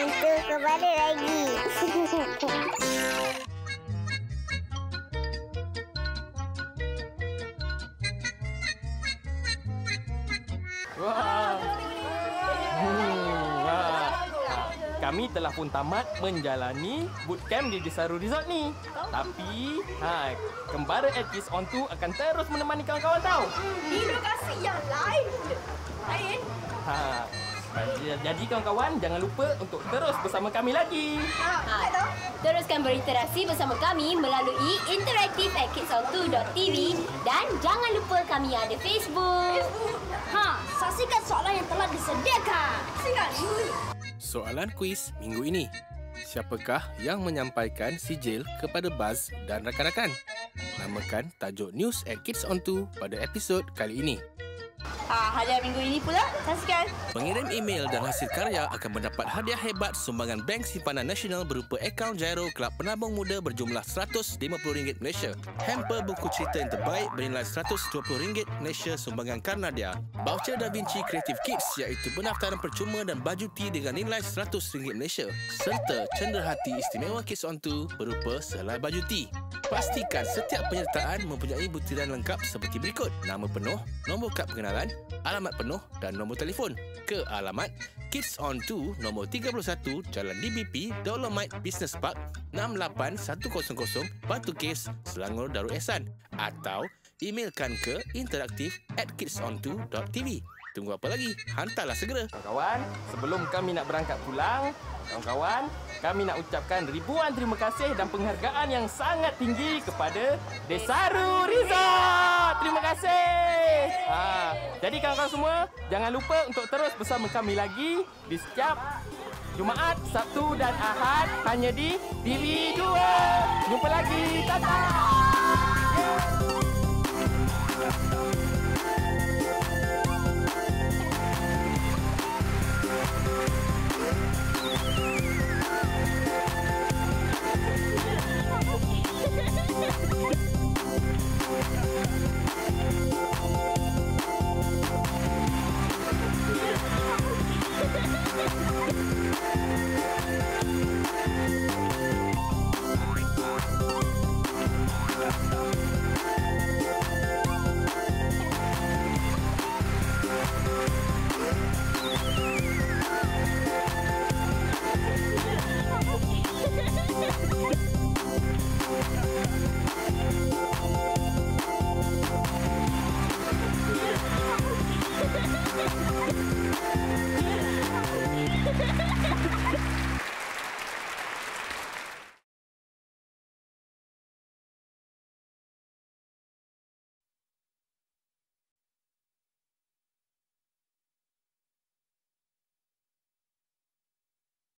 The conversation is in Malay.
hantu kembali lagi. Wah. Wah. Kami telah pun tamat menjalani bootcamp di Desaru Resort ni. Tapi, kembara at Kids On 2 akan terus menemani kawan-kawan tahu. Di lokasi yang lain. Jadi kawan-kawan, jangan lupa untuk terus bersama kami lagi. Teruskan berinteraksi bersama kami melalui interaktif@kidsontu.tv dan jangan lupa kami ada Facebook. Saksikan soalan yang telah disediakan. Soalan kuis minggu ini. Siapakah yang menyampaikan sijil kepada Buzz dan rakan-rakan? Namakan tajuk News at Kids On 2 pada episod kali ini. Hadiah minggu ini pula, saksikan. Pengirim email dan hasil karya akan mendapat hadiah hebat sumbangan Bank Simpanan Nasional berupa akaun Giro Kelab Penabung Muda berjumlah RM150 Malaysia. Hamper buku cerita yang terbaik bernilai RM120 Malaysia sumbangan Karnadia. Voucher Da Vinci Creative Kids iaitu pendaftaran percuma dan baju tea dengan nilai RM100 Malaysia. Serta cenderahati istimewa Kids On 2 berupa sehelai baju tea. Pastikan setiap penyertaan mempunyai butiran lengkap seperti berikut: nama penuh, nombor kad pengenalan, alamat penuh dan nombor telefon ke alamat Kids On 2 nombor 31 Jalan DBP Dolomite Business Park 68100 Batu Kes, Selangor, Darul Ehsan, atau emailkan ke interaktif@kidson2.tv. Tunggu apa lagi? Hantarlah segera. Kawan-kawan, sebelum kami nak berangkat pulang, kawan-kawan, kami nak ucapkan ribuan terima kasih dan penghargaan yang sangat tinggi kepada Desaru Resort. Terima kasih. Jadi kawan-kawan semua, jangan lupa untuk terus bersama kami lagi di setiap Jumaat, Sabtu dan Ahad hanya di TV2. Jumpa lagi. Dadah.